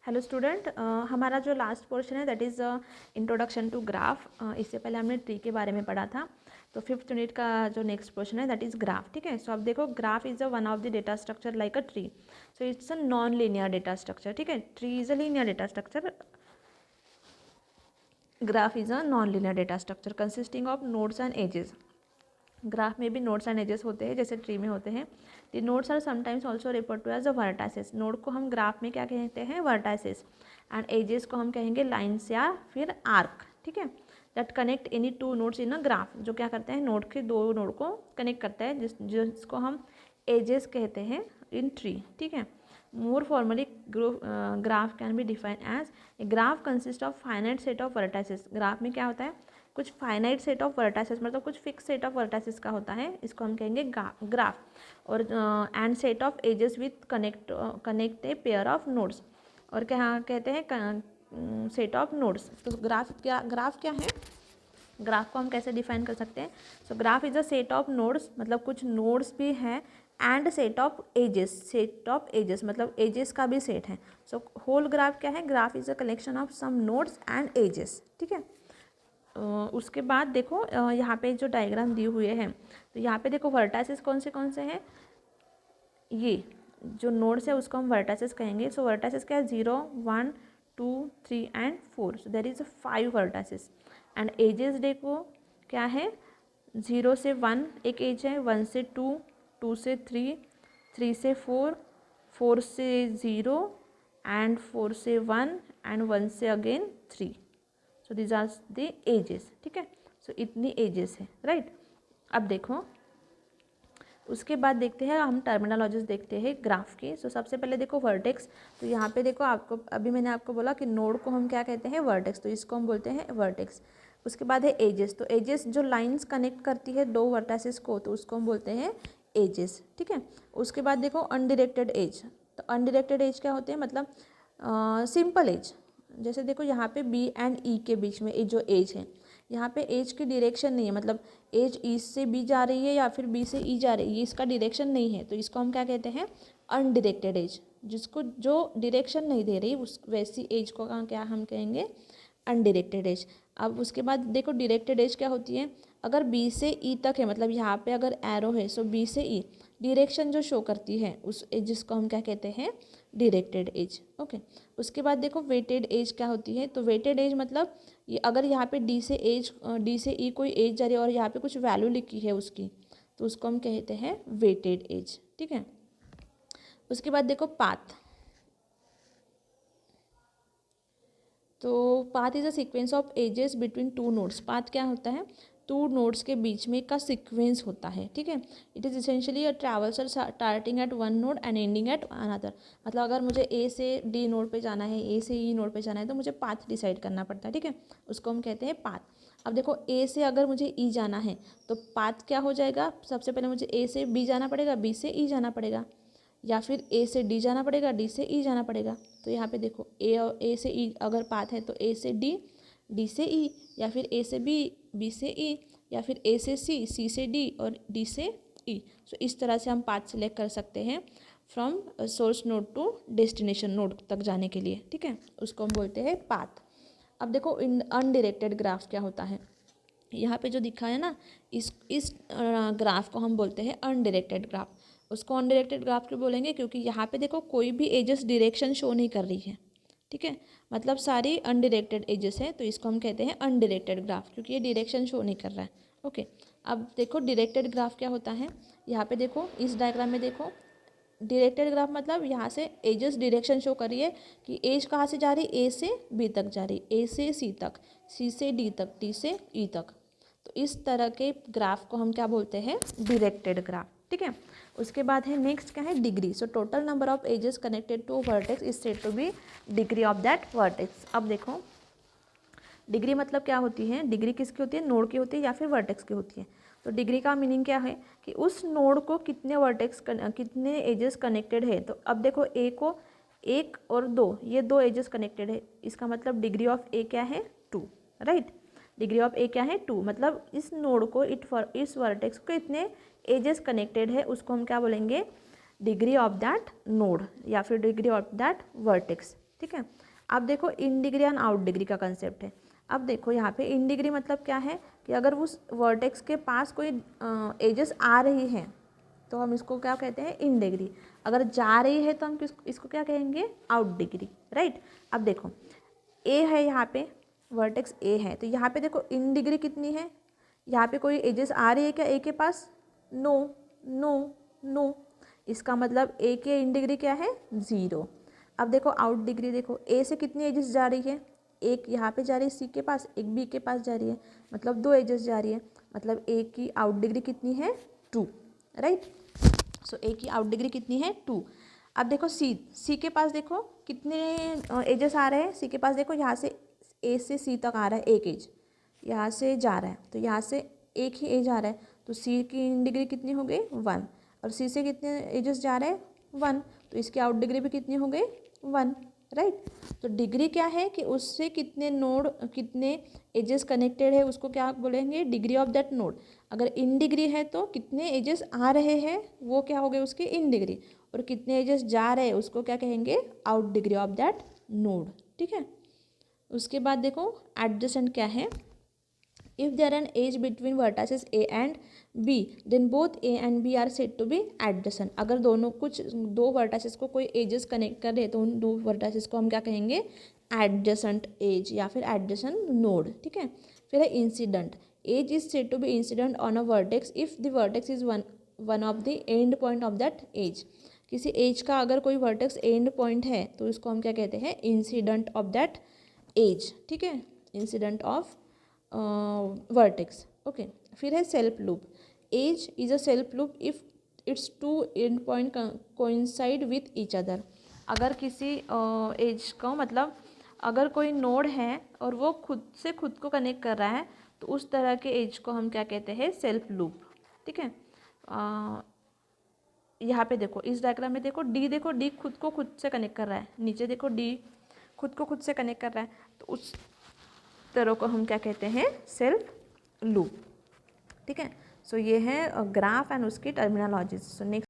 Hello student, हमारा जो last portion है that is introduction to graph. इससे पहले हमने ट्री के बारे में पढ़ा था। तो फिफ्थ यूनिट का जो नेक्स्ट पोर्शन है दैट इज़ ग्राफ। ठीक है, सो अब देखो graph is a one of the data structure like a tree. So it's a non linear data structure. ठीक है, tree is a linear data structure, graph is a non linear data structure consisting of nodes and edges. Graph में भी nodes and edges होते हैं जैसे tree में होते हैं। The nodes are sometimes also refer to as a vertices. Node को हम ग्राफ में क्या कहते हैं? वर्टाइसेस। एंड एजेस को हम कहेंगे लाइन्स या फिर आर्क। ठीक है, that connect any two nodes in a graph, जो क्या करते हैं नोड के दो नोड को कनेक्ट करता है, जिसको हम एजेस कहते हैं इन ट्री। ठीक है, more formally graph can be defined as a graph consist of finite set of vertices. Graph में क्या होता है? कुछ फाइनाइट सेट ऑफ वर्टाइसेस, मतलब कुछ फिक्स सेट ऑफ वर्टाइसेस का होता है, इसको हम कहेंगे ग्राफ। और and set of edges with connect a pair of nodes, और क्या कहते हैं? Set of nodes. तो ग्राफ क्या है? ग्राफ को हम कैसे डिफाइन कर सकते हैं? So graph is a set of nodes, मतलब कुछ नोड्स भी हैं, एंड सेट ऑफ एजेस मतलब एजेस का भी सेट है। सो होल ग्राफ क्या है? Graph is a collection of some nodes and edges. ठीक है, उसके बाद देखो यहाँ पे जो डायग्राम दिए हुए हैं, तो यहाँ पे देखो वर्टाइसेस कौन से हैं? ये जो नोड्स है उसको हम वर्टाइसेस कहेंगे। सो वर्टाइसेस क्या है? 0, 1, 2, 3 and 4। So there is 5 vertices. And edges देखो क्या है? 0 से 1 एक एज है, 1 से 2, 2 से 3, 3 से 4, 4 से 0 एंड 4 से 1 एंड 1 से again 3। So these are the edges. ठीक है, सो इतनी एजेस है, राइट। अब देखो उसके बाद देखते हैं हम टर्मिनोलॉजीज देखते हैं ग्राफ की। सो सबसे पहले देखो वर्टेक्स। तो यहाँ पे देखो आपको अभी मैंने आपको बोला कि नोड को हम क्या कहते हैं? वर्टेक्स, तो इसको हम बोलते हैं वर्टेक्स। उसके बाद है एजेस। तो एजेस जो लाइंस कनेक्ट करती है दो वर्टाइसेस को, तो उसको हम बोलते हैं एजेस। ठीक है, उसके बाद देखो अनडिरेक्टेड एज। तो अनडिरेक्टेड एज क्या होते हैं? मतलब सिंपल एज। जैसे देखो यहाँ पे बी एंड ई के बीच में जो एज है, यहाँ पे एज की डायरेक्शन नहीं है, मतलब एज ई से बी जा रही है या फिर बी से ई जा रही है, इसका डायरेक्शन नहीं है, तो इसको हम क्या कहते हैं? अनडिरेक्टेड एज। जिसको जो डायरेक्शन नहीं दे रही उस वैसी एज को क्या हम कहेंगे? अनडिरेक्टेड एज। अब उसके बाद देखो डायरेक्टेड एज क्या होती है? अगर बी से ई तक है, मतलब यहाँ पे अगर एरो है, सो बी से ई डायरेक्शन जो शो करती है उस एज, जिसको हम क्या कहते हैं? Directed as. ओके, उसके बाद देखो वेटेड एज क्या होती है? तो वेटेड एज मतलब ये अगर यहाँ पे डी से ई कोई एज जा रही है और यहाँ पे कुछ वैल्यू लिखी है उसकी, तो उसको हम कहते हैं वेटेड एज। ठीक है, उसके बाद देखो पाथ। तो path is a sequence of edges between two nodes. Path क्या होता है? टू नोड्स के बीच में का सीक्वेंस होता है। ठीक है, it is essentially a traversal starting at one node and ending at another. मतलब अगर मुझे ए से डी नोड पे जाना है, ए से ई नोड पे जाना है, तो मुझे पाथ डिसाइड करना पड़ता है। ठीक है, उसको हम कहते हैं पाथ। अब देखो ए से अगर मुझे ई जाना है तो पाथ क्या हो जाएगा? सबसे पहले मुझे ए से बी जाना पड़ेगा, बी से ई जाना पड़ेगा, या फिर ए से डी जाना पड़ेगा, डी से ई जाना पड़ेगा। तो यहाँ पे देखो ए से ई अगर पाथ है तो ए से डी, डी से ई, या फिर ए से बी, बी से ई, या फिर ए से सी, सी से डी और डी से ई। सो इस तरह से हम पाथ सिलेक्ट कर सकते हैं from source node to destination node तक जाने के लिए। ठीक है, उसको हम बोलते हैं पाथ। अब देखो इन अनडिरेक्टेड ग्राफ क्या होता है? यहाँ पे जो दिखा है ना, इस ग्राफ को हम बोलते हैं अनडिरेक्टेड ग्राफ। उसको अनडिरेक्टेड ग्राफ क्यों बोलेंगे? क्योंकि यहाँ पे देखो कोई भी एजेस डायरेक्शन शो नहीं कर रही है। ठीक है, मतलब सारी अनडिरेक्टेड एजेस है, तो इसको हम कहते हैं अनडिरेक्टेड ग्राफ, क्योंकि ये डायरेक्शन शो नहीं कर रहा है। ओके, अब देखो डायरेक्टेड ग्राफ क्या होता है? यहाँ पे देखो इस डायग्राम में देखो, डायरेक्टेड ग्राफ मतलब यहाँ से एजेस डायरेक्शन शो कर रही है कि एज कहाँ से जा रही? ए से बी तक जा रही, ए से सी तक, सी से डी तक, डी से ई तक। तो इस तरह के ग्राफ को हम क्या बोलते हैं? Directed graph. ठीक है, उसके बाद है नेक्स्ट क्या है? Degree. So total number of edges connected to vertex is said to be degree of that vertex. अब देखो डिग्री मतलब क्या होती है? डिग्री किसकी होती है? नोड की होती है या फिर वर्टेक्स की होती है। तो डिग्री का मीनिंग क्या है? कि उस नोड को कितने वर्टेक्स कितने एजेस कनेक्टेड है। तो अब देखो ए को 1 और 2, ये 2 एजेस कनेक्टेड है, इसका मतलब डिग्री ऑफ ए क्या है? 2, राइट। डिग्री ऑफ ए क्या है? 2, मतलब इस नोड को इस वर्टेक्स को इतने एजेस कनेक्टेड है, उसको हम क्या बोलेंगे? डिग्री ऑफ दैट नोड या फिर डिग्री ऑफ दैट वर्टेक्स। ठीक ठीक है। अब देखो in degree and out degree का कंसेप्ट है। अब देखो यहाँ पे इन डिग्री मतलब क्या है कि अगर उस वर्टेक्स के पास कोई एजेस आ रही हैं तो हम इसको क्या कहते हैं, इन डिग्री। अगर जा रही है तो हम इसको क्या कहेंगे, आउट डिग्री, राइट। अब देखो ए है, यहाँ पे वर्टेक्स ए है, तो यहाँ पे देखो इन डिग्री कितनी है, यहाँ पे कोई एजेस आ रही है क्या ए के पास, नो नो नो, इसका मतलब ए के इन डिग्री क्या है, 0। अब देखो आउट डिग्री, देखो ए से कितनी एजेस जा रही है, एक यहाँ पे जा रही है सी के पास, एक बी के पास जा रही है, मतलब 2 एजेस जा रही है, मतलब ए की आउट डिग्री कितनी है, 2, राइट। सो ए की आउट डिग्री कितनी है, 2। अब देखो सी के पास देखो कितने एजेस आ रहे हैं, सी के पास देखो यहाँ से ए से सी तक आ रहा है एक एज, यहाँ से जा रहा है तो यहाँ से एक ही एज आ रहा है, तो सी की इन डिग्री कितनी हो गई, 1। और सी से कितने एजेस जा रहे हैं, 1, तो इसकी आउट डिग्री भी कितनी हो गई, 1, राइट। तो डिग्री क्या है कि उससे कितने नोड, कितने एजेस कनेक्टेड है, उसको क्या बोलेंगे, डिग्री ऑफ दैट नोड। अगर इन डिग्री है तो कितने एजेस आ रहे हैं वो क्या हो गए उसके इन डिग्री, और कितने एजेस जा रहे हैं उसको क्या कहेंगे, out degree of that node, ठीक है। उसके बाद देखो एडजेसेंट क्या है, if there an edge between vertices A and B then both A and B are said to be adjacent. अगर दोनों कुछ दो वर्टासेस को कोई एजेस कनेक्ट कर रहे तो उन दो वर्टासेस को हम क्या कहेंगे, एडजेसेंट एज या फिर एडजेसेंट नोड, ठीक है। फिर है incident, edge is said to be incident on a vertex if the vertex is one of the end point of that edge. किसी एज का अगर कोई वर्टेक्स एंड पॉइंट है तो इसको हम क्या कहते हैं, इंसिडेंट ऑफ दैट एज, ठीक है, इंसिडेंट ऑफ वर्टेक्स, ओके। फिर है self loop, edge is a self loop if it's two end point coincide with each other. अगर किसी एज को मतलब अगर कोई नोड है और वो खुद से खुद को कनेक्ट कर रहा है तो उस तरह के एज को हम क्या कहते हैं, सेल्फ लूप, ठीक है। यहाँ पे देखो इस डायग्राम में देखो डी खुद को खुद से कनेक्ट कर रहा है, नीचे देखो डी खुद को खुद से कनेक्ट कर रहा है, तो उस तरह को हम क्या कहते हैं, सेल्फ लूप, ठीक है। सो ये है ग्राफ एंड उसकी टर्मिनोलॉजीज। So next